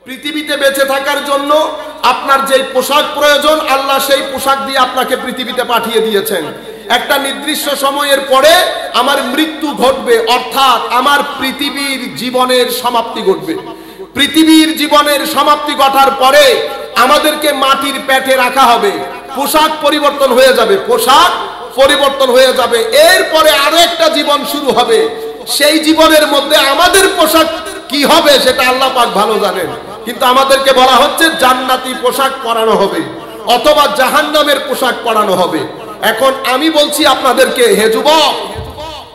পৃথিবীতে বেঁচে থাকার জন্য আপনার যে পোশাক প্রয়োজন, আল্লাহ সেই পোশাক দিয়ে আপনাকে পৃথিবীতে পাঠিয়ে দিয়েছেন। একটা নির্দিষ্ট সময়ের পরে আমার মৃত্যু ঘটবে, অর্থাৎ আমার পৃথিবীর জীবনের সমাপ্তি ঘটবে। পৃথিবীর জীবনের সমাপ্তি ঘটার পরে আমাদেরকে মাটির পেটে রাখা হবে, পোশাক পরিবর্তন হয়ে যাবে, পোশাক পরিবর্তন হয়ে যাবে। এরপরে আরো একটা জীবন শুরু হবে, সেই জীবনের মধ্যে আমাদের পোশাক কি হবে সেটা আল্লাহ পাক ভালো জানেন। কিন্তু আমাদেরকে বলা হচ্ছে জান্নাতি পোশাক পরানো হবে অথবা জাহান্নামের পোশাক পরানো হবে। এখন আমি বলছি আপনাদেরকে, হে যুবক,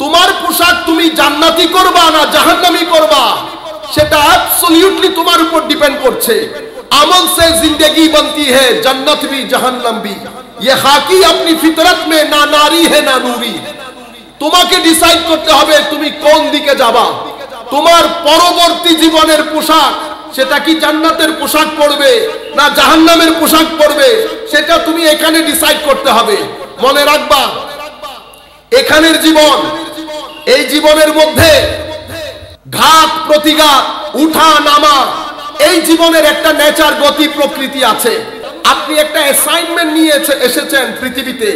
তোমার পোশাক তুমি জান্নাতি করবা না জাহান্নামি করবা, সেটা অ্যাবসলিউটলি তোমার উপর ডিপেন্ড করছে। আমল से जिंदगी बनती है, जन्नत भी जहन्नम भी, ये खाकी अपनी फितरत में ना नारी है ना नूरी। তোমাকে ডিসাইড করতে হবে তুমি কোন দিকে যাবা। তোমার পরবর্তী জীবনের পোশাক সেটা কি জান্নাতের পোশাক পরবে না জাহান্নামের পোশাক পরবে, সেটা তুমি এখানে ডিসাইড করতে হবে। মনে রাখবা, এখানের জীবন, এই জীবনের মধ্যে ঘাত প্রতিঘাত, উঠা নামা, এই জীবনের একটা নেচার, গতি প্রকৃতি আছে। আপনি একটা অ্যাসাইনমেন্ট নিয়ে এসেছেন পৃথিবীতে,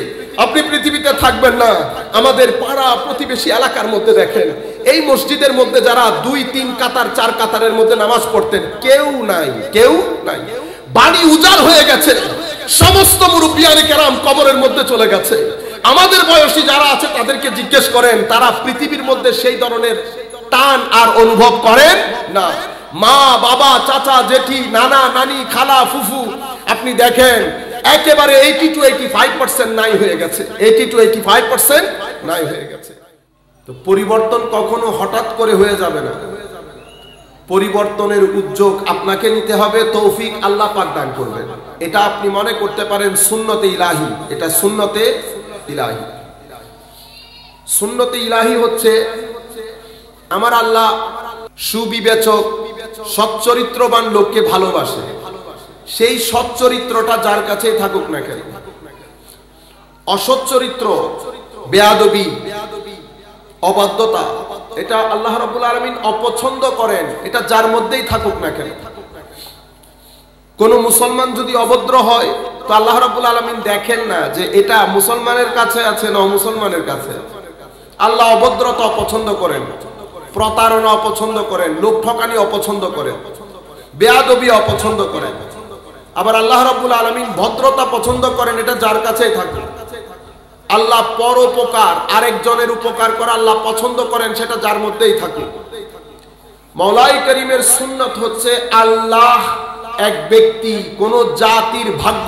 আপনি পৃথিবীতে থাকবেন না। আমাদের পাড়া প্রতিবেশী এলাকার মধ্যে দেখেন, এই মসজিদের মধ্যে যারা 2-3 কাতার 4 কাতারের মধ্যে নামাজ পড়তেন, কেউ নাই, কেউ নাই। বাড়ি উজাড় হয়ে গেছে, সমস্ত মুরব্বিয়ানে কেরাম কবরের মধ্যে চলে গেছে। আমাদের বয়সী যারা আছে তাদেরকে জিজ্ঞেস করেন, তারা পৃথিবীর মধ্যে সেই ধরনের টান আর অনুভব করেন না। মা বাবা চাচা জেঠি নানা নানি খালা ফুফু আপনি দেখেন একেবারে 80 to 85% নাই হয়ে গেছে, 80 to 85% নাই হয়ে গেছে। তো পরিবর্তন কখনো হঠাৎ করে হয়ে যাবে না, পরিবর্তনের উদ্যোগ আপনাকে নিতে হবে, তৌফিক আল্লাহ পাক দান করবেন। এটা আপনি মনে করতে পারেন সুন্নতে ইলাহি, এটা সুন্নতে ইলাহি। সুন্নতে ইলাহি হচ্ছে আমার আল্লাহ সুবিবেচক সচ্চরিত্রবান লোককে ভালোবাসে। সেই সচ্চরিত্রটা যার কাছেই থাকুক না কেন, অসচ্চরিত্র, বেয়াদবি, অবাধ্যতা, এটা আল্লাহ রাব্বুল আলামিন অপছন্দ করেন, এটা যার মধ্যেই থাকুক না কেন। কোন মুসলমান যদি অভদ্র হয় তো আল্লাহ রাব্বুল আলামিন দেখেন না যে এটা মুসলমানের কাছে আছে না মুসলমানের কাছে। আল্লাহ অভদ্রতা অপছন্দ করেন, প্রতারণা অপছন্দ করেন, লোক ঠকানি অপছন্দ করেন, বেয়াদবি অপছন্দ করেন। আবার আল্লাহ রাব্বুল আলামিন ভদ্রতা পছন্দ করেন, এটা যার কাছেই থাকে। আল্লাহ পরোপকার, আরেকজনের উপকার করা আল্লাহ পছন্দ করেন, সেটা যার মধ্যেই থাকে। মওলাই করিমের সুন্নাত হচ্ছে আল্লাহ এক ব্যক্তি, কোন জাতির ভাগ্য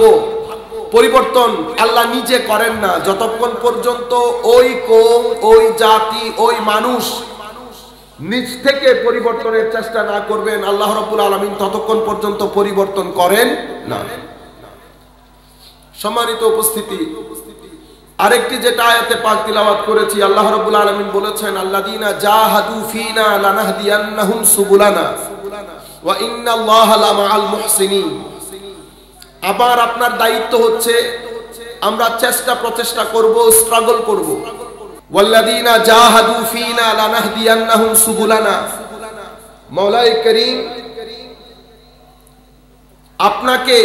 পরিবর্তন আল্লাহ নিজে করেন না যতক্ষণ পর্যন্ত ওই কওম, ওই জাতি, ওই মানুষ নিজ থেকে পরিবর্তনের চেষ্টা না করবেন, আল্লাহ রাব্বুল আলামিন ততক্ষণ পর্যন্ত পরিবর্তন করেন না। সম্মানিত উপস্থিতি, আরেকটি যেটা আয়াতে পাক তিলাওয়াত করেছি, আল্লাহ রাব্বুল আলামিন বলেছেন আল্লাযীনা জাহাদু ফিনা লানাহদিয়ান্নাহুম সুবুলানা ওয়া ইন্নাল্লাহা লামাআল মুহসিনিন। আবার আপনার দায়িত্ব হচ্ছে আমরা চেষ্টা প্রচেষ্টা করব, স্ট্রাগল করব। ওয়াল্লাযীনা জাহাদু ফিনা লানাহদিয়ান্নাহুম সুবুলানা। মওলাই করিম আপনাকে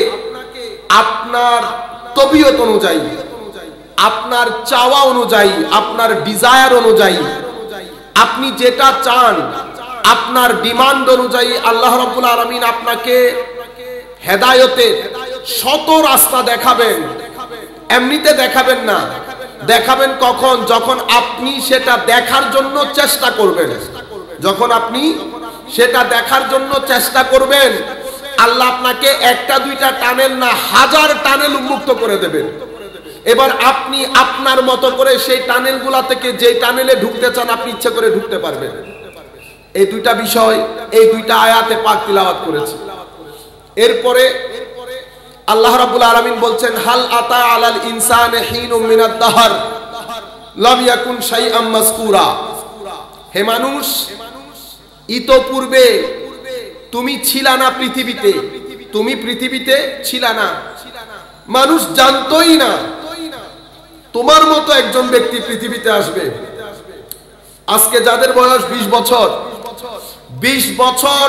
আপনার তবিয়ত অনুযায়ী, আপনার চাওয়া অনুযায়ী, আপনার ডিজায়ার অনুযায়ী, আপনি যেটা চান আপনার ডিমান্ড অনুযায়ী আল্লাহ রাব্বুল আলামিন আপনাকে হেদায়েতের শত রাস্তা দেখাবেন। এমনিতে দেখাবেন না, দেখাবেন কখন? যখন আপনি সেটা দেখার জন্য চেষ্টা করবেন। যখন আপনি সেটা দেখার জন্য চেষ্টা করবেন, আল্লাহ আপনাকে একটা দুইটা টানেল না 1000 টানেল উন্মুক্ত করে দেবেন। এবার আপনি আপনার মতো করে সেই টানেলগুলা থেকে যে টানেলে ঢুকতে চান আপনি ইচ্ছে করে ঢুকতে পারবেন। এই দুইটা বিষয়, এই দুইটা আয়াতে পাক তিলাওয়াত করেছি। এরপরে আল্লাহ রাব্বুল আলামিন বলছেন হাল আতা আলাল ইনসানি হিনুম মিনাদ দাহর লাম ইয়াকুন শাইআম মাযকুরা। হে মানুষ, ইতোপূর্বে তুমি ছিলা না পৃথিবীতে, তুমি পৃথিবীতে ছিলা না, মানুষ জানতোই না তোমার মতো একজন ব্যক্তি পৃথিবীতে আসবে। আজকে যাদের বয়স 20 বছর, 20 বছর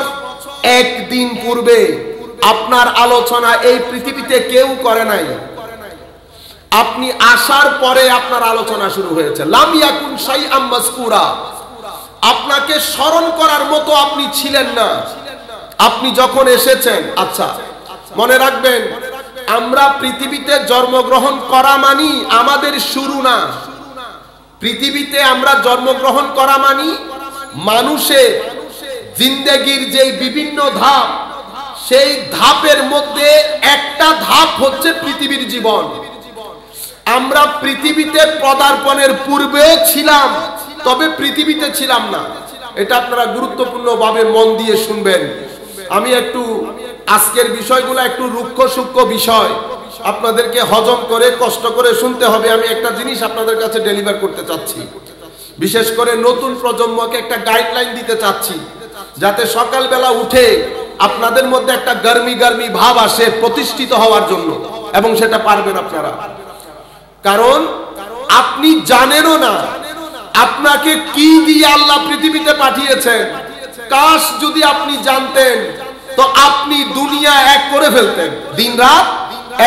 একদিন পূর্বে আপনার আলোচনা এই পৃথিবীতে কেউ করে নাই। আপনি আসার পরে আপনার আলোচনা শুরু হয়েছে। লাম ইয়াকুন শাইআম মাযকুরা, আপনাকে স্মরণ করার মতো আপনি ছিলেন না আপনি যখন এসেছেন। আচ্ছা, মনে রাখবেন, আমরা পৃথিবীতে জন্মগ্রহণ করা মানি আমাদের শুরু না। পৃথিবীতে আমরা জন্মগ্রহণ করা মানি মানুষের জিন্দেগির যে বিভিন্ন ধাপ, সেই ধাপের মধ্যে একটা ধাপ হচ্ছে পৃথিবীর জীবন। আমরা পৃথিবীতে পদার্পণের পূর্বেও ছিলাম, তবে পৃথিবীতে ছিলাম না। এটা আপনারা গুরুত্বপূর্ণভাবে মন দিয়ে শুনবেন। আমি একটু আজকের বিষয়গুলো একটু রুক্ষ সূক্ষ্ম বিষয়, আপনাদেরকে হজম করে কষ্ট করে শুনতে হবে। আমি একটা জিনিস আপনাদের কাছে ডেলিভার করতে চাচ্ছি, বিশেষ করে নতুন প্রজন্মকে একটা গাইডলাইন দিতে চাচ্ছি, যাতে সকালবেলা উঠে আপনাদের মধ্যে একটা গরমি গরমি ভাব আসে প্রতিষ্ঠিত হওয়ার জন্য, এবং সেটা পারবেন আপনারা। কারণ আপনি জানেনও না আপনাকে কি দিয়ে আল্লাহ পৃথিবীতে পাঠিয়েছেন। কাশ যদি আপনি জানতেন, তো আপনি দুনিয়া এক করে ফেলতেন, দিন রাত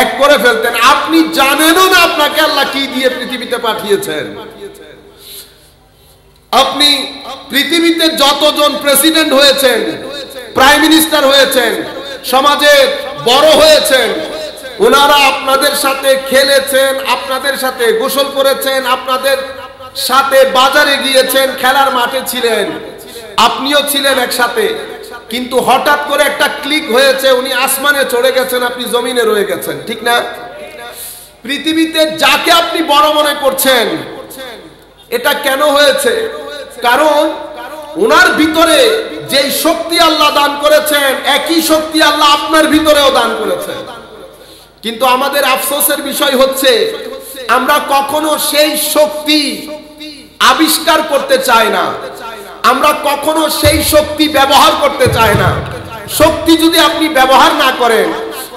এক করে ফেলতেন। আপনি জানেনও না আপনাকে আল্লাহ কি দিয়ে পৃথিবীতে পাঠিয়েছেন। আপনি পৃথিবীতে যতজন প্রেসিডেন্ট হয়েছেন, প্রাইম মিনিস্টার হয়েছেন, সমাজের বড় হয়েছেন, ওনারা আপনাদের সাথে খেলেছেন, আপনাদের সাথে গোসল করেছেন, আপনাদের সাথে বাজারে গিয়েছেন, খেলার মাঠে ছিলেন, আপনিও ছিলেন একসাথে। কিন্তু হঠাৎ করে একটা ক্লিক হয়েছে, উনি আসমানে চড়ে গেছেন, আপনি জমিনে রয়ে গেছেন, ঠিক না? পৃথিবীতে যাকে আপনি বড় মনে করছেন, এটা কেন হয়েছে? কারণ ওনার ভিতরে যেই শক্তি আল্লাহ দান করেছেন, একই শক্তি আল্লাহ আপনার ভিতরেও দান করেছেন। কিন্তু আমাদের আফসোসের বিষয় হচ্ছে, আমরা কখনো সেই শক্তি আবিষ্কার করতে চাই না, আমরা কখনো সেই শক্তি ব্যবহার করতে চাই না। শক্তি যদি আপনি ব্যবহার না করেন,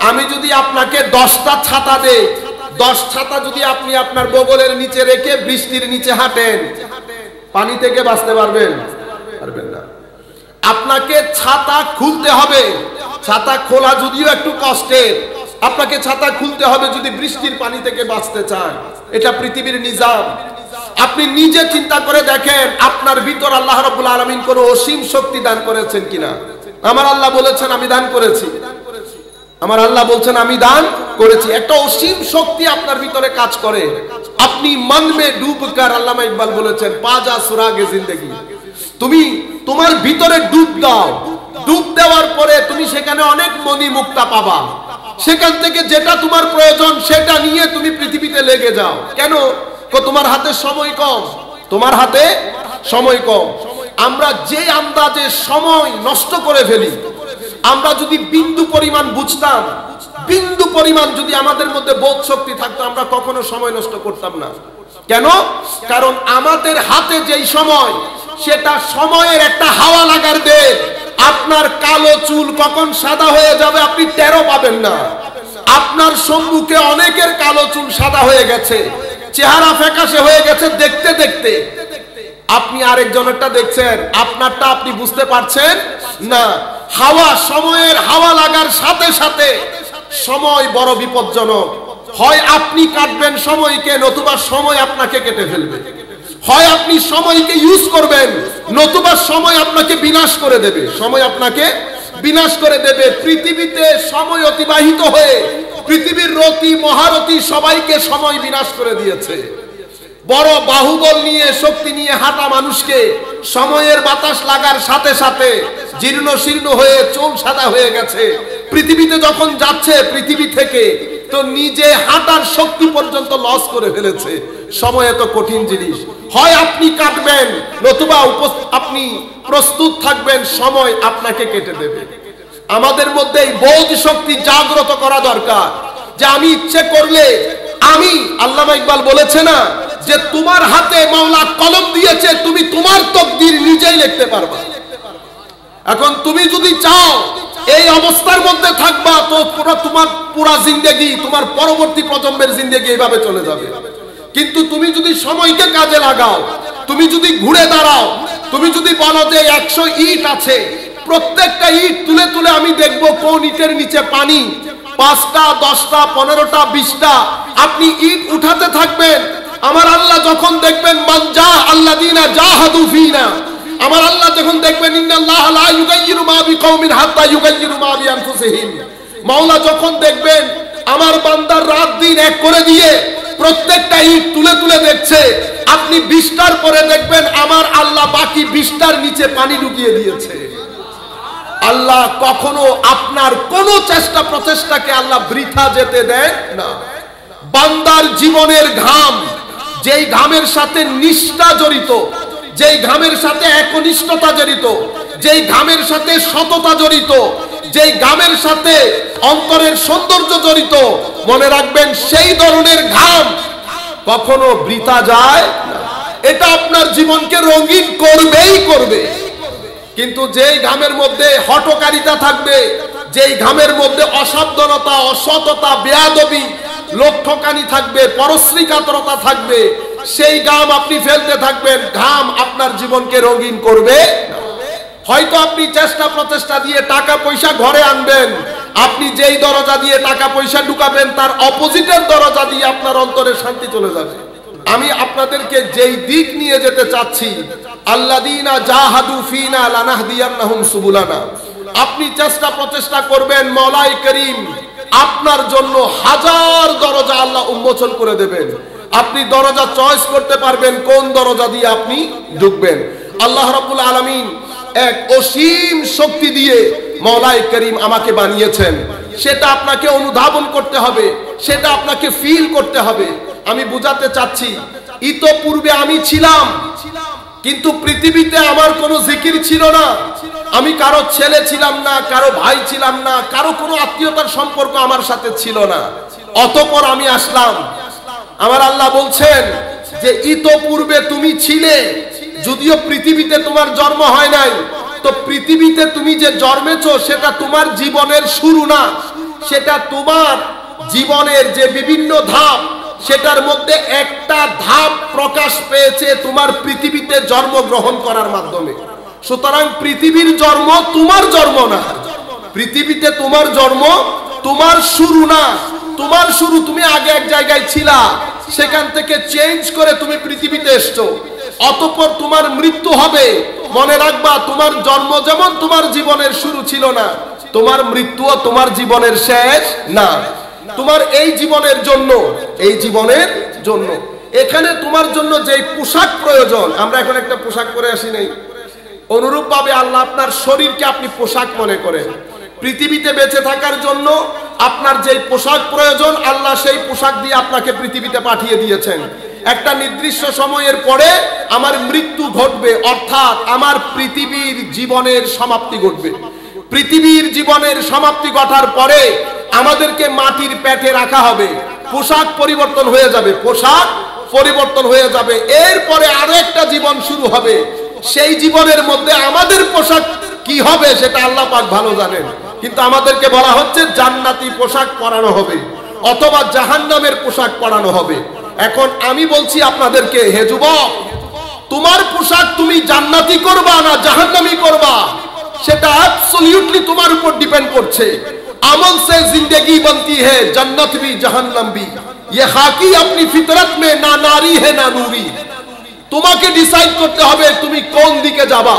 আমি যদি আপনাকে 10টা ছাতা দেই, 10 ছাতা যদি আপনি আপনার বগলের নিচে রেখে বৃষ্টির নিচে হাঁটেন, পানি থেকে বাঁচতে পারবেন? পারবেন না। আপনাকে ছাতা খুলতে হবে। ছাতা খোলা যদিও একটু কষ্টের, আপনাকে ছাতা খুলতে হবে যদি বৃষ্টির পানি থেকে বাঁচতে চান। এটা পৃথিবীর নিজাম। আপনি নিজে চিন্তা করে দেখেন, আপনার ভিতর আল্লাহ রাব্বুল আলামিন কোন অসীম শক্তি দান করেছেন কিনা? আমার আল্লাহ বলেছেন আমি দান করেছি, আমার আল্লাহ বলছেন আমি দান করেছি। একটা অসীম শক্তি আপনার ভিতরে কাজ করে। আপনি মন মে ডুবকার, আল্লামা ইকবাল বলেছেন, পাজা সুরাগে জিন্দেগি। তুমি তোমার ভিতরে ডুব দাও, ডুব দেওয়ার পরে তুমি সেখানে অনেক মনি মুক্তা পাবা। সেখান থেকে যেটা তোমার প্রয়োজন সেটা নিয়ে তুমি পৃথিবীতে লেগে যাও। কেন? তোমার হাতে সময় কম, তোমার হাতে সময় কম। আমরা যে আন্দাজে সময় নষ্ট করে ফেলি, আমরা যদি বিন্দু পরিমাণ বুঝতাম, বিন্দু পরিমাণ যদি আমাদের মধ্যে বোধ শক্তি থাকতো, আমরা কখনো সময় নষ্ট করতাম না। কেন? কারণ আমাদের হাতে যেই সময়, সেটা সময়ের একটা হাওয়া লাগার দেয়। আপনার কালো চুল কখন সাদা হয়ে যাবে আপনি টেরও পাবেন না। আপনার সম্মুখে অনেকের কালো চুল সাদা হয়ে গেছে, চেহারা ফ্যাকাশে হয়ে গেছে, দেখতে দেখতে আপনি আরেকজনেরটা দেখছেন, আপনারটা আপনি বুঝতে পারছেন না। হাওয়া, সময়ের হাওয়া লাগার সাথে সাথে সময় বড় বিপজ্জনক। হয় আপনি কাটবেন সময়কে, নতুবা সময় আপনাকে কেটে ফেলবে। হয় আপনি সময়কে ইউজ করবেন, নতুবা সময় আপনাকে বিনাশ করে দেবে। সময় আপনাকে বিনাশ করে দেবে। পৃথিবীতে সময় অতিবাহিত হয়ে পৃথিবীর রতি মহারথী সবাইকে সময় বিনাশ করে দিয়েছে। বড় বাহুবল নিয়ে, শক্তি নিয়ে হাঁটা মানুষকে সময়ের বাতাস লাগার সাথে সাথে জীর্ণ শীর্ণ হয়ে চুল সাদা হয়ে গেছে। পৃথিবীতে যখন যাচ্ছে পৃথিবী থেকে, তো নিজে হাঁটার শক্তি পর্যন্ত লস করে ফেলেছে। সময় এত কঠিন জিনিস। হয় আপনি কাটবেন, নতুবা আপনি প্রস্তুত থাকবেন, সময় আপনাকে কেটে দেবে। আমাদের মধ্যে এই বোধ শক্তি জাগ্রত করা দরকার, যে আমি ইচ্ছে করলে আমি, আল্লামা ইকবাল বলেছে না যে তোমার হাতে মাওলা কলম দিয়েছে, তুমি তোমার তকদির নিজেই লিখতে পারবা। এখন তুমি যদি চাও এই অবস্থার মধ্যে থাকবা, তো তোমার পুরা জিন্দেগি, তোমার পরবর্তী প্রজন্মের জিন্দেগি এইভাবে চলে যাবে। কিন্তু তুমি যদি সময়কে কাজে লাগাও, তুমি যদি ঘুরে দাঁড়াও, তুমি যদি বলো যে 100 ইট আছে, প্রত্যেকটা ইট তুলে তুলে আমি দেখব কোন ইটের নিচে পানি। 5টা 10টা 15টা 20টা আপনি ইট উঠাতে থাকবেন। আমার আল্লাহ যখন দেখবেন মানজা আল্লাযিনা জাহাদু ফিনা, আমার আল্লাহ যখন দেখবেন ইন্নাল্লাহা লা ইউগাইয়িরু মা বিকাউমিন হাত্তা ইউগাইয়িরু মা বিআনফুসিহিম, মাওলা যখন দেখবেন আমার বান্দার রাত দিন এক করে দিয়ে প্রত্যেকটা ইট তুলে তুলে দেখছে, আপনি 20টার পরে দেখবেন আমার আল্লাহ বাকি 20টার নিচে পানি ঢুকিয়ে দিয়েছে। আল্লাহ কখনো আপনার কোন চেষ্টা প্রচেষ্টাকে আল্লাহ বৃথা যেতে দেয় না। বান্দার জীবনের ঘাম, যেই ঘামের সাথে নিষ্ঠা জড়িত, যেই ঘামের সাথে একনিষ্ঠতা জড়িত, যেই ঘামের সাথে সততা জড়িত, যেই ঘামের সাথে অন্তরের সৌন্দর্য জড়িত, মনে রাখবেন সেই ধরনের ঘাম কখনো বৃথা যায় না। এটা আপনার জীবনকে রঙিন করবেই করবে। কিন্তু যেই ঘামের মধ্যে হঠকারিতা থাকবে, যেই ঘামের মধ্যে অসাবধানতা, অসততা, বেয়াদবি, লোকঠকানি থাকবে, পরশ্রীকাতরতা থাকবে, সেই ঘাম আপনি ফেলতে থাকবেন। ঘাম আপনার জীবনকে রঙিন করবে। হয়তো আপনি চেষ্টা প্রচেষ্টা দিয়ে টাকা পয়সা ঘরে আনবেন, আপনি যেই দরজা দিয়ে টাকা পয়সা ঢুকাবেন তার অপোজিটের দরজা দিয়ে আপনার অন্তরে শান্তি চলে যাবে। আমি আপনাদেরকে যেই দিক নিয়ে যেতে চাচ্ছি, আল্লাযীনা জাহাদু ফিনা লানাহদিয়ান্নাহুম সুবুলানা, আপনি চেষ্টা প্রচেষ্টা করবেন, মওলাই করিম আপনার জন্য হাজার দরজা আল্লাহ উন্মোচন করে দেবেন। আপনি দরজা চয়েস করতে পারবেন কোন দরজা দিয়ে আপনি ঢুকবেন। আল্লাহ রাব্বুল আলামিন এক অসীম শক্তি দিয়ে মওলাই করিম আমাকে বানিয়েছেন, সেটা আপনাকে অনুধাবন করতে হবে, সেটা আপনাকে ফিল করতে হবে। আমি বুঝাতে চাচ্ছি, ইতোপূর্বে আমি ছিলাম, কিন্তু পৃথিবীতে আমার কোনো জিকির ছিল না, আমি কারো ছেলে ছিলাম না, কারো ভাই ছিলাম না, কারো কোনো আত্মীয়তার সম্পর্ক আমার সাথে ছিল না। অতঃপর আমি আসলাম। আমার আল্লাহ বলছেন যে ইতোপূর্বে তুমি ছিলে, যদিও পৃথিবীতে তোমার জন্ম হয় নাই, তো পৃথিবীতে তুমি যে জন্মেছো সেটা তোমার জীবনের শুরু না, সেটা তোমার জীবনের যে বিভিন্ন ধাপ, সেটার মধ্যে একটা ধাপ প্রকাশ পেয়েছে তোমার পৃথিবীতে জন্মগ্রহণ করার মাধ্যমে। সুতরাং পৃথিবীর জন্ম তোমার জন্ম না, পৃথিবীতে তোমার জন্ম তোমার শুরু না। তোমার শুরু, তুমি আগে এক জায়গায় ছিলা, সেখান থেকে চেঞ্জ করে তুমি পৃথিবীতে এসছো। অতঃপর তোমার মৃত্যু হবে। মনে রাখবা, তোমার জন্ম যেমন তোমার জীবনের শুরু ছিল না, তোমার মৃত্যুও তোমার জীবনের শেষ না। তোমার এই জীবনের জন্য, এই জীবনের জন্য এখানে তোমার জন্য যেই পোশাক প্রয়োজন, আমরা এখন একটা পোশাক পরে আসি নাই, অনুরূপ ভাবে আল্লাহ আপনার শরীরকে আপনি পোশাক মনে করেন। পৃথিবীতে বেঁচে থাকার জন্য আপনার যেই পোশাক প্রয়োজন, আল্লাহ সেই পোশাক দিয়ে আপনাকে পৃথিবীতে পাঠিয়ে দিয়েছেন। একটা নির্দিষ্ট সময়ের পরে আমার মৃত্যু ঘটবে, অর্থাৎ আমার পৃথিবীর জীবনের সমাপ্তি ঘটবে। পৃথিবীর জীবনের সমাপ্তি ঘটার পরে আমাদেরকে মাটির পেটে রাখা হবে, পোশাক পরিবর্তন হয়ে যাবে, পোশাক পরিবর্তন হয়ে যাবে। এরপরে আরো একটা জীবন শুরু হবে, সেই জীবনের মধ্যে আমাদের পোশাক কি হবে সেটা আল্লাহ পাক ভালো জানেন। কিন্তু আমাদেরকে বলা হচ্ছে জান্নাতি পোশাক পরানো হবে অথবা জাহান্নামের পোশাক পরানো হবে। এখন আমি বলছি আপনাদেরকে, হে যুবক, তোমার পোশাক তুমি জান্নাতি করবা না জাহান্নামি করবা, সেটা অ্যাবসলিউটলি তোমার উপর ডিপেন্ড করছে। আমল से जिंदगी बनती है, जन्नत भी जहन्नम भी, ये खाकी अपनी फितरत में ना नारी है ना नूरी। তোমাকে ডিসাইড করতে হবে তুমি কোন দিকে যাবা।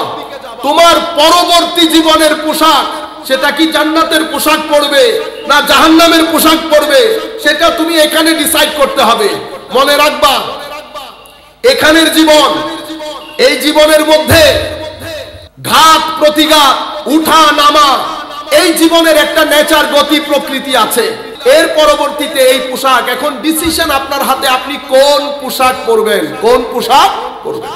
তোমার পরবর্তী জীবনের পোশাক, সেটা কি জান্নাতের পোশাক পরবে না জাহান্নামের পোশাক পরবে, সেটা তুমি এখানে ডিসাইড করতে হবে। মনে রাখবা, এখানের জীবন, এই জীবনের মধ্যে ঘাত প্রতিঘাত, উঠা নামা, এই জীবনের একটা নেচার, গতি, প্রকৃতি আছে। এর পরবর্তীতে এই পোশাক, এখন ডিসিশন আপনার হাতে, আপনি কোন পোশাক পরবেন, কোন পোশাক পরবেন।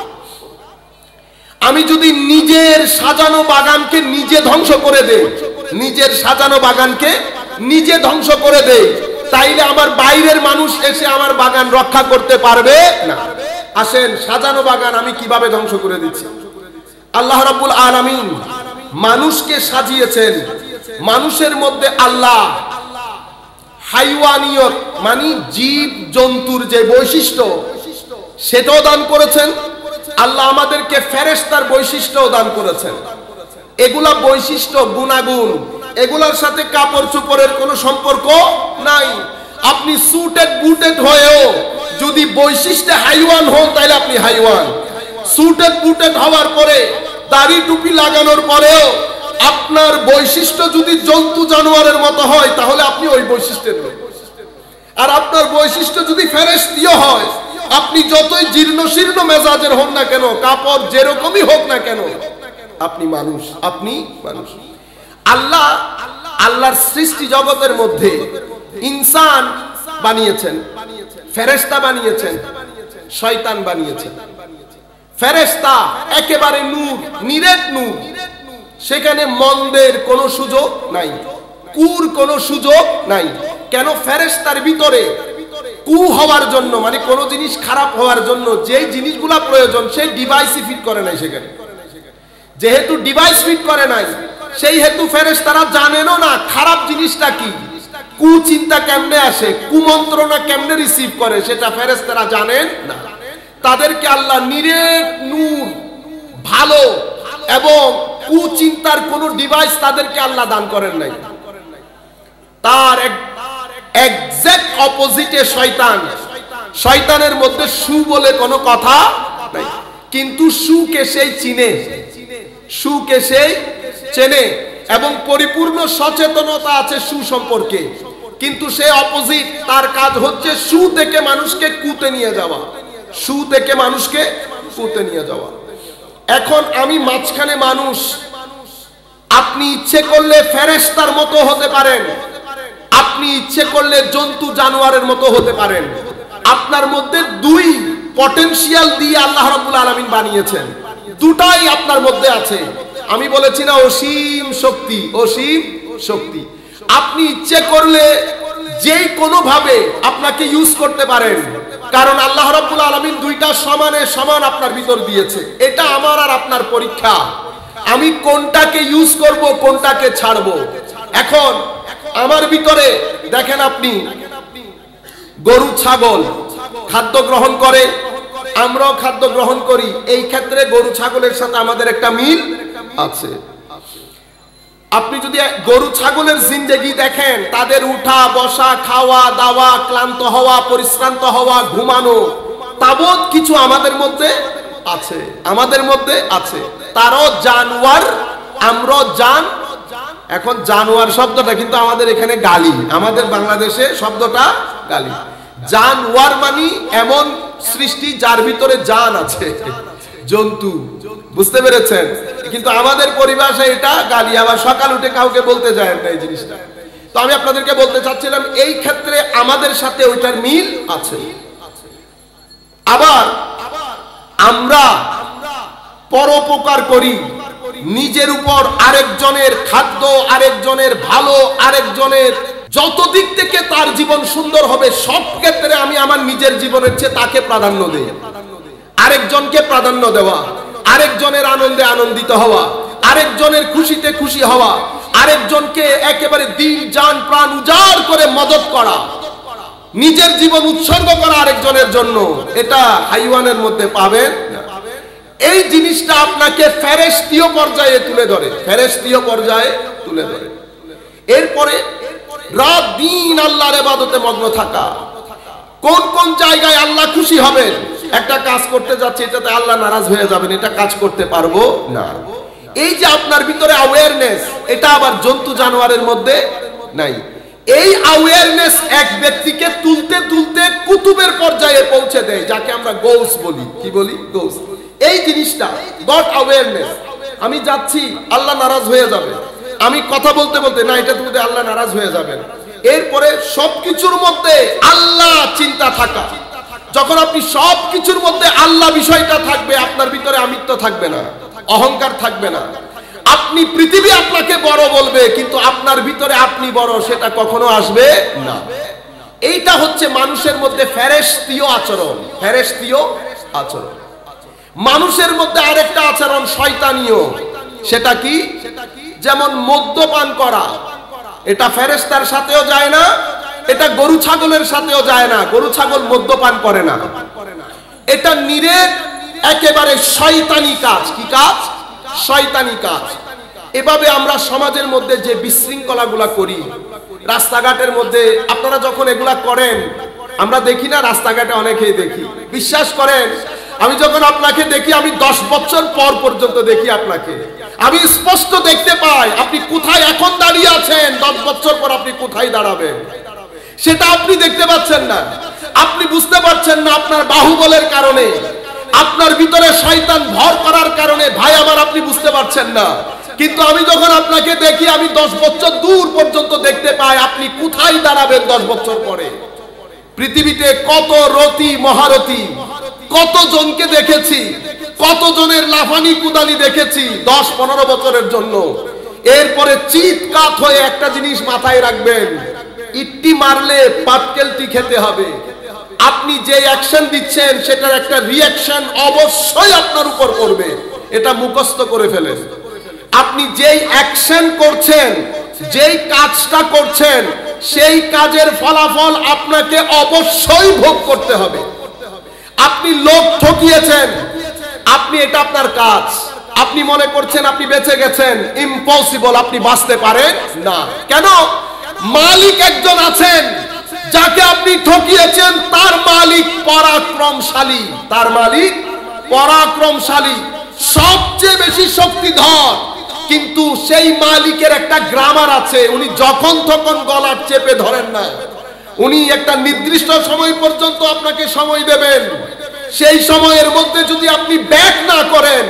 আমি যদি নিজের সাজানো বাগানকে নিজে ধ্বংস করে দেই, নিজের সাজানো বাগানকে নিজে ধ্বংস করে দেই, তাইলে আমার বাইরের মানুষ এসে আমার বাগান রক্ষা করতে পারবে না। আসেন, সাজানো বাগান আমি কিভাবে ধ্বংস করে দিচ্ছি। আল্লাহ রাব্বুল আলামিন মানুষকে সাজিয়েছেন, মানুষের মধ্যে আল্লাহ হাইওয়ানিয়ত মানে জীব জন্তুর যে বৈশিষ্ট্য সেটাও দান করেছেন। আল্লাহ আমাদেরকে ফেরেশতার বৈশিষ্ট্যও দান করেছেন। এগুলা বৈশিষ্ট্য, গুণাগুণ, এগুলার সাথে কাপড় চোপড়ের কোনো সম্পর্ক নাই। আপনি সুটেড বুটেড হয়েও যদি বৈশিষ্ট্যে হাইওয়ান হন তাহলে আপনি হাইওয়ান। সুটেড বুটেড হওয়ার পরে দাড়ি টুপি লাগানোর পরেও আপনার বৈশিষ্ট্য যদি জন্তু জানোয়ারের মতো হয় তাহলে আপনি ওই বৈশিষ্ট্যের লোক। আর আপনার বৈশিষ্ট্য যদি ফেরেশতীয় হয়, আপনি যতই জীর্ণ শীর্ণ মেজাজের হন না কেন, কাপড় যেরকমই হোক না কেন, আপনি মানুষ, আপনি মানুষ। আল্লাহর সৃষ্টি জগতের মধ্যে ইনসান বানিয়েছেন, ফেরেশতা বানিয়েছেন, শয়তান বানিয়েছেন। ফেরেশতা একেবারে নূর, নিরেট নূর, সেখানে মন্দের কোনো সুযোগ নাই, কুর কোনো সুযোগ নাই। কেন? ফেরেশতার ভিতরে কু হওয়ার জন্য, মানে কোনো জিনিস খারাপ হওয়ার জন্য যে জিনিসগুলা প্রয়োজন সেই ডিভাইসই ফিট করে নাই সেখানে। যেহেতু ডিভাইস ফিট করে নাই, সেই হেতু ফেরেশতারা জানেনও না খারাপ জিনিসটা কি, কুচিন্তা কেমনে আসে, কুমন্ত্রণা কেমনে রিসিভ করে, সেটা ফেরেশতারা জানেন না। তাদেরকে আল্লাহ নিরেট নূর, ভালো এবং কুচিন্তার কোন ডিভাইস তাদেরকে আল্লাহ দান করেন নাই। তার এক্সাক্ট অপোজিটে শয়তান। শয়তানের মধ্যে সু বলে কোনো কথা নাই, কিন্তু সুকে সেই চিনে, সুকে সেই চেনে এবং পরিপূর্ণ সচেতনতা আছে সু সম্পর্কে। কিন্তু সে অপোজিট, তার কাজ হচ্ছে সু থেকে মানুষকে কুতে নিয়ে যাওয়া, সু থেকে মানুষকে কুতে নিয়ে যাওয়া। এখন আমি মাঝখানে মানুষ, আপনি ইচ্ছে করলে ফেরেশতার মতো হতে পারেন, আপনি ইচ্ছে করলে জন্তু জানোয়ারের মতো হতে পারেন। আপনার মধ্যে দুই পটেনশিয়াল দিয়ে আল্লাহ রাব্বুল আলামিন বানিয়েছেন, দুটাই আপনার মধ্যে আছে। আমি বলেছি না অসীম শক্তি, অসীম শক্তি। আপনি ইচ্ছে করলে যেই কোনো ভাবে আপনাকে ইউজ করতে পারেন, কারণ আল্লাহ রাব্বুল আলামিন দুইটা সমানে সমান আপনার ভিতর দিয়েছে। এটা আমার আর আপনার পরীক্ষা, আমি কোনটাকে ইউজ করব, কোনটাকে ছাড়বো। এখন আমার ভিতরে দেখেন, আপনি গরু ছাগল খাদ্য গ্রহণ করে, আমরাও খাদ্য গ্রহণ করি। এই ক্ষেত্রে গরু ছাগলের সাথে আমাদের একটা মিল আছে। আপনি যদি গরু ছাগলের জিন্দেগি দেখেন, তাদের উঠা বসা, খাওয়া দাওয়া, ক্লান্ত হওয়া, পরিশ্রান্ত হওয়া, ঘুমানো, তাবৎ কিছু আমাদের মধ্যে আছে, আমাদের মধ্যে আছে। তারও জানোয়ার, আমরাও জান। এখন জানোয়ার শব্দটা কিন্তু আমাদের এখানে গালি, আমাদের বাংলাদেশে শব্দটা গালি। জানোয়ার মানে এমন সৃষ্টি যার ভিতরে জান আছে, জন্তু, বুঝতে পেরেছেন? কিন্তু আমাদের পরিভাষায় এটা গালি। আবার সকাল উঠে কাউকে বলতে যায় না এই জিনিসটা। তো আমি আপনাদেরকে বলতে চাচ্ছিলাম, এই ক্ষেত্রে আমাদের সাথে ওইটার মিল আছে। আবার আমরা পরোপকার করি, নিজের উপর আরেকজনের খাদ্য, আরেকজনের ভালো, আরেকজনের যত দিক থেকে তার জীবন সুন্দর হবে, সব ক্ষেত্রে আমি আমার নিজের জীবনের চেয়ে তাকে প্রাধান্য দেই। আরেকজনকে প্রাধান্য দেওয়া, আরেকজনের আনন্দে আনন্দিত হওয়া, আরেকজনের খুশিতে খুশি হওয়া, আরেকজনকে একেবারে দিল জান প্রাণ উজাড় করে মদত করা, নিজের জীবন উৎসর্গ করা আরেকজনের জন্য, এটা হাইওয়ানের মধ্যে পাবেন না। এই জিনিসটা আপনাকে ফেরেশতীয় পর্যায়ে তুলে ধরে, ফেরেশতীয় পর্যায়ে তুলে ধরে। এরপরে রাত দিন আল্লাহর ইবাদতে মগ্ন থাকা। কোন কোন জায়গায় আল্লাহ খুশি হবেন, একটা কাজ করতে যাচ্ছে এটাতে আল্লাহ নারাজ হয়ে যাবেন, এটা কাজ করতে পারবো না। এই যে আপনার ভিতরে অ্যাওয়ারনেস, এটা আবার জন্তু জানোয়ারের মধ্যে নাই। এই অ্যাওয়ারনেস এক ব্যক্তিকে তুলতে তুলতে কুতুবের পর্যায়ে পৌঁছে দেয়, যাকে আমরা গৌস বলি। কি বলি? গৌস। এই জিনিসটা গড অ্যাওয়ারনেস। আমি যাচ্ছি, আল্লাহ নারাজ হয়ে যাবে। আমি কথা বলতে বলতে, না এটা তুলতে আল্লাহ নারাজ হয়ে যাবেন। এরপরে সবকিছুর মধ্যে আল্লাহ চিন্তা থাকা। যখন আপনি সবকিছুর মধ্যে আল্লাহ বিষয়টা থাকবে, আপনার ভিতরে আমিত্ব থাকবে না, অহংকার থাকবে না। আপনি পৃথিবী আপনাকে বড় বলবে, কিন্তু আপনার ভিতরে আপনি বড় সেটা কখনো আসবে না। এইটা হচ্ছে মানুষের মধ্যে ফেরেশতীয় আচরণ, ফেরেশতীয় আচরণ। মানুষের মধ্যে আরেকটা আচরণ শয়তানীয়। সেটা কি? যেমন মদ্যপান করা, এটা ফেরেশতার সাথেও যায় না, এটা গরু ছাগলের সাথেও যায় না। গরু ছাগল মদ্যপান করে না, এটা নিরেট একেবারে শয়তানি কাজ। কি কাজ? শয়তানি কাজ। এভাবে আমরা সমাজের মধ্যে যে বিশৃঙ্খলাগুলা করি, রাস্তাঘাটের মধ্যে আপনারা যখন এগুলা করেন, আমরা দেখি না রাস্তাঘাটে অনেকেই দেখি, বিশ্বাস করেন আমি যখন আপনাকে দেখি, আমি 10 বছর পর পর্যন্ত দেখি আপনাকে, আমি স্পষ্ট দেখতে পাই আপনি কোথায় এখন দাঁড়িয়ে আছেন, 10 বছর পর আপনি কোথায় দাঁড়াবেন সেটা আপনি দেখতে পাচ্ছেন না। আপনি বুঝতে পারছেন না আপনার বাহুবলের কারণে, আপনার ভিতরে শয়তান ভর করার কারণে ভাই আমার আপনি বুঝতে পারছেন না। কিন্তু আমি যখন আপনাকে দেখি, আমি 10 বছর দূর পর্যন্ত দেখতে পাই আপনি কোথায় দাঁড়াবেন 10 বছর পরে। পৃথিবীতে কত রতি মহারথী, কত জনকে দেখেছি, কত জনের লাফানি কুদানি দেখেছি 10-15 বছরের জন্য। এরপরে চিৎকার হয়ে একটা জিনিস মাথায় রাখবেন, ইট্টি মারলে পাটকেলটি খেতে হবে। আপনি যে অ্যাকশন দিচ্ছেন সেটার একটা রিঅ্যাকশন অবশ্যই আপনার উপর পড়বে, এটা মুখস্থ করে ফেলেন। আপনি যেই অ্যাকশন করছেন, যেই কাজটা করছেন, সেই কাজের ফলাফল আপনাকে অবশ্যই ভোগ করতে হবে। আপনি লোক ঠকিয়েছেন, আপনি এটা আপনার কাজ, আপনি মনে করছেন আপনি বেঁচে গেছেন, ইম্পসিবল, আপনি বাঁচতে পারেন না। কেন? মালিক একজন আছেন যাকে আপনি ঠকিয়েছেন, তার মালিক পরাক্রমশালী, তার মালিক পরাক্রমশালী, সবচেয়ে বেশি শক্তিধর। কিন্তু সেই মালিকের একটা গ্রামার আছে, উনি যখন তখন গলা চেপে ধরেন না, উনি একটা নির্দিষ্ট সময় পর্যন্ত আপনাকে সময় দেবেন। সেই সময়ের মধ্যে যদি আপনি ব্যাক না করেন,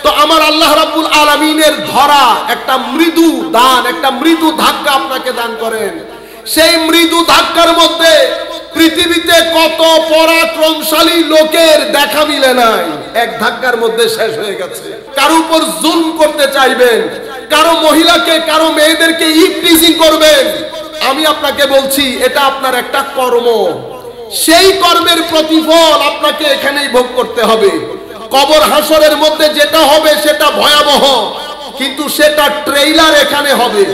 তো আমার আল্লাহ রাব্বুল আলামিনের ধরা একটা মৃদু দান, একটা মৃদু ধাক্কা আপনাকে দান করেন। সেই মৃদু ধাক্কার মধ্যে পৃথিবীতে কত পরাক্রমশালী লোকের দেখা মিলে নাই, এক ধাক্কার মধ্যে শেষ হয়ে গেছে। কারো উপর জুলম করতে চাইবেন, কারো মহিলাকে, কারো মেয়েদেরকে ইফটিজিং করবেন, আমি আপনাকে বলছি এটা আপনার একটা কর্ম, সেই কর্মের প্রতিফল আপনাকে এখানেই ভোগ করতে হবে। কবর হাসরের মধ্যে যেটা হবে সেটা ভয়াবহ, কিন্তু সেটা ট্রেইলার এখানে হবে।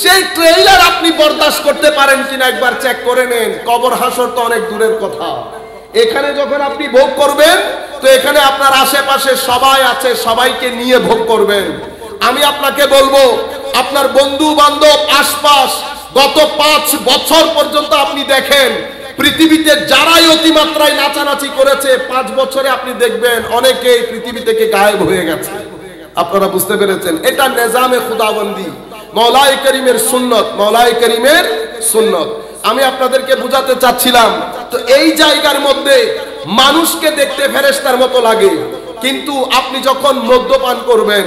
সেই ট্রেইলার আপনি বরদাস্ত করতে পারেন কিনা একবার চেক করে নেন। কবর হাসর তো অনেক দূরের কথা, এখানে যখন আপনি ভোগ করবেন, তো এখানে আপনার আশেপাশে সবাই আছে, সবাইকে নিয়ে ভোগ করবেন। আমি আপনাকে বলবো, আপনার বন্ধু বান্ধব আশপাশ গত 5 বছর পর্যন্ত আপনি দেখেন, পৃথিবীতে যারাই অতিমাত্রায় নাচানাচি করেছে, 5 বছরে আপনি দেখবেন অনেকেই পৃথিবী থেকে গায়েব হয়ে গেছে। আপনারা বুঝতে পেরেছেন, এটা নিজামে খুদাবন্দি, মওলাই করিমের সুন্নত, মওলাই করিমের সুন্নত। আমি আপনাদেরকে বুঝাতে চাচ্ছিলাম, তো এই জায়গার মধ্যে মানুষকে দেখতে ফেরেশতার মতো লাগে, কিন্তু আপনি যখন মদ্যপান করবেন,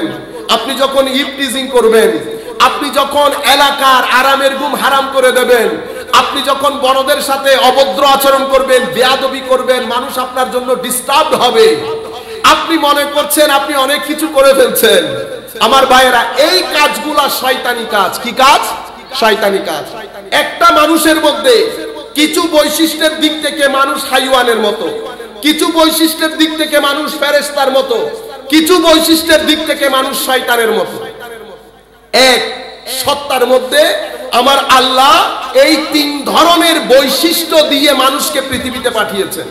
আপনি যখন ইফটিজিং করবেন, আপনি যখন এলাকার আরামের ঘুম হারাম করে দেবেন, আপনি যখন বড়দের সাথে অভদ্র আচরণ করবেন, বেয়াদবি করবেন, মানুষ আপনার জন্য ডিস্টার্ব হবে। আপনি মনে করছেন আপনি অনেক কিছু করে ফেলছেন। আমার ভাইয়েরা, এই কাজগুলা শয়তানি কাজ। কি কাজ? শয়তানি কাজ। একটা মানুষের মধ্যে কিছু বৈশিষ্ট্যের দিক থেকে মানুষ হাইওয়ানের মতো, কিছু বৈশিষ্ট্যের দিক থেকে মানুষ ফেরেশতার মতো, কিছু বৈশিষ্ট্যের দিক থেকে মানুষ শয়তানের মতো। এক সত্তার মধ্যে আমার আল্লাহ এই 3 ধরনের বৈশিষ্ট্য দিয়ে মানুষকে পৃথিবীতে পাঠিয়েছেন।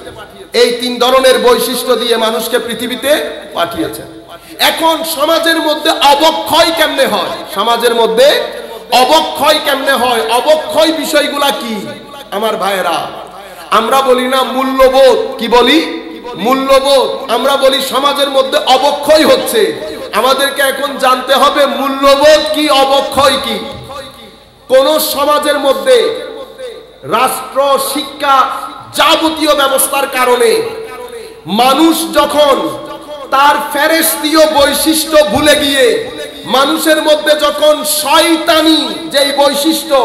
এই 3 ধরনের বৈশিষ্ট্য দিয়ে মানুষকে পৃথিবীতে পাঠিয়েছেন। এখন সমাজের মধ্যে অবক্ষয় কেমনে হয়? সমাজের মধ্যে অবক্ষয় কেমনে হয়? অবক্ষয় বিষয়গুলা কি আমার ভাইয়েরা? আমরা বলি না মূল্যবোধ, কি বলি? মূল্যবোধ। আমরা বলি সমাজের মধ্যে অবক্ষয় হচ্ছে। আমাদেরকে এখন জানতে হবে মূল্যবোধ কি, অবক্ষয় কি। কোন সমাজের মধ্যে রাষ্ট্র, শিক্ষা, যাবতীয় ব্যবস্থার কারণে মানুষ যখন তার ফেরেশতীয় বৈশিষ্ট্য ভুলে গিয়ে মানুষের মধ্যে যখন শয়তানি যেই বৈশিষ্ট্য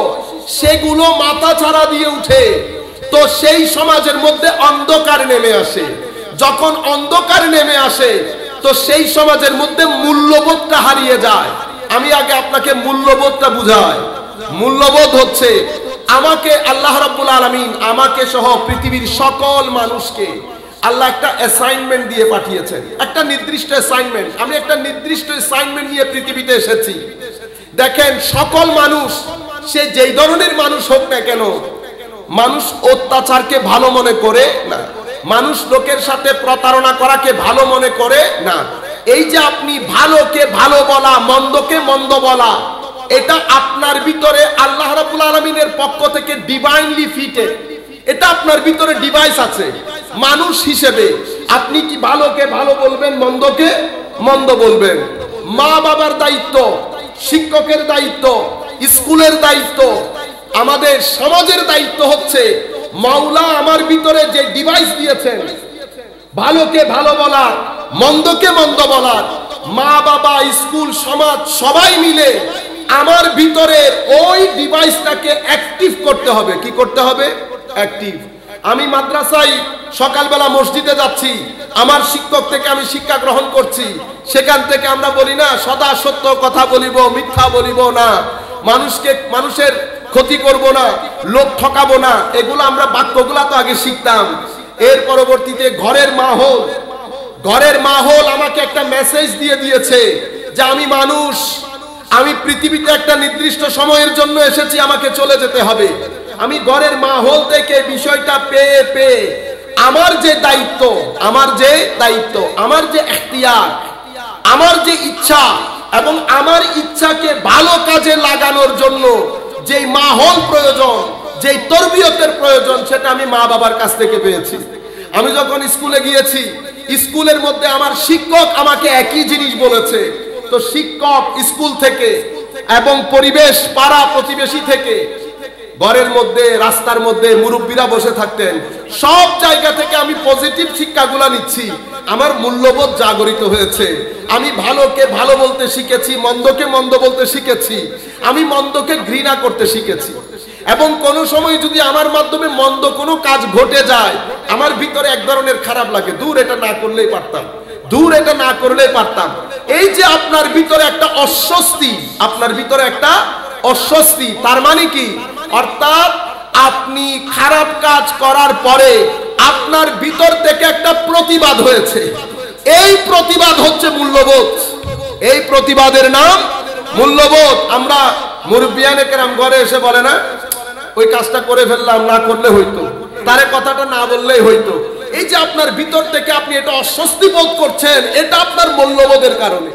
সেগুলো মাথাছাড়া দিয়ে উঠে, তো সেই সমাজের মধ্যে অন্ধকার নেমে আসে। যখন অন্ধকার নেমে আসে, তো সেই সমাজের মধ্যে মূল্যবোধটা হারিয়ে যায়। আমি আগে আপনাকে মূল্যবোধটা বুঝাই। মূল্যবোধ হচ্ছে, আমাকে আল্লাহ রাব্বুল আলামিন, আমাকে সহ পৃথিবীর সকল মানুষকে আল্লাহ একটা অ্যাসাইনমেন্ট দিয়ে পাঠিয়েছেন, একটা নির্দিষ্ট অ্যাসাইনমেন্ট। আমি একটা নির্দিষ্ট অ্যাসাইনমেন্ট নিয়ে পৃথিবীতে এসেছি। দেখেন, সকল মানুষ, সে যেই ধরনের মানুষ হোক না কেন, মানুষ অত্যাচারকে ভালো মনে করে না, মানুষ লোকের সাথে প্রতারণা করাকে ভালো মনে করে না। এই যে আপনি ভালোকে ভালো বলা, মন্দকে মন্দ বলা, এটা আপনার ভিতরে আল্লাহ রাব্বুল আলামিনের পক্ষ থেকে ডিভাইনলি ফিটেড। এটা আপনার ভিতরে ডিভাইস আছে। মানুষ হিসেবে আপনি কি ভালোকে ভালো বলবেন, মন্দকে মন্দ বলবেন। মা বাবার দায়িত্ব, শিক্ষকের দায়িত্ব, স্কুলের দায়িত্ব, আমাদের সমাজের দায়িত্ব হচ্ছে মাওলা আমার ভিতরে যে ডিভাইস দিয়েছেন, ভালোকে ভালো বলার, মন্দকে মন্দ বলার, মা বাবা, স্কুল, সমাজ সবাই মিলে আমার ভিতরে ওই ডিভাইসটাকে অ্যাক্টিভ করতে হবে। কি করতে হবে? অ্যাক্টিভ। আমি মাদ্রাসায় সকালবেলা মসজিদে যাচ্ছি, আমার শিক্ষক থেকে আমি শিক্ষা গ্রহণ করছি, সেখান থেকে আমরা বলি না সদা সত্য কথা বলিব, মিথ্যা বলিব না, মানুষের ক্ষতি করব না, লোক ঠকাবো না, এগুলো আমরা বাক্যগুলা তো আগে শিখতাম। এর পরবর্তীতে ঘরের মাহৌল আমাকে একটা মেসেজ দিয়ে দিয়েছে যে আমি মানুষ, আমি পৃথিবীতে একটা নির্দিষ্ট সময়ের জন্য এসেছি, আমাকে চলে যেতে হবে। আমি ঘরের মাহৌল থেকে বিষয়টা পেয়ে আমার যে দায়িত্ব, আমার যে এখতিয়ার, আমার যে ইচ্ছা এবং আমার ইচ্ছাকে ভালো কাজে লাগানোর জন্য যেই মাহৌল প্রয়োজন, যেই তরবিয়তের প্রয়োজন, সেটা আমি মা বাবার কাছ থেকে পেয়েছি। আমি যখন স্কুলে গিয়েছি, স্কুলের মধ্যে আমার শিক্ষক আমাকে একই জিনিস বলেছে। তো শিক্ষক, স্কুল থেকে এবং পরিবেশ, পাড়া প্রতিবেশী থেকে, ঘরের মধ্যে, রাস্তার মধ্যে মুরব্বীরা বসে থাকতেন, সব জায়গা থেকে আমি পজিটিভ শিক্ষাগুলা নিচ্ছি। আমার মূল্যবোধ জাগরিত হয়েছে। আমি ভালোকে ভালো বলতে শিখেছি, মন্দকে মন্দ বলতে শিখেছি, আমি মন্দকে ঘৃণা করতে শিখেছি। এবং কোন সময় যদি আমার মাধ্যমে মন্দ কোনো কাজ ঘটে যায়, আমার ভিতরে এক ধরনের খারাপ লাগে, দূর এটা না করলেই পারতাম। এই যে আপনার ভিতরে একটা অস্বস্তি, তার মানে কি? অর্থাৎ আপনি খারাপ কাজ করার পরে আপনার ভিতর থেকে একটা প্রতিবাদ হয়েছে। এই প্রতিবাদ হচ্ছে মূল্যবোধ। এই প্রতিবাদের নাম মূল্যবোধ। আমরা মুরব্বিয়ানে কেরাম ঘরে এসে বলে না, ওই কাজটা করে ফেললাম, না করলে হইতো, তারে কথাটা না বললেই হইতো। এই যে আপনার ভিতর থেকে আপনি এটা অস্বস্তি বোধ করছেন, এটা আপনার মূল্যবোধের কারণে।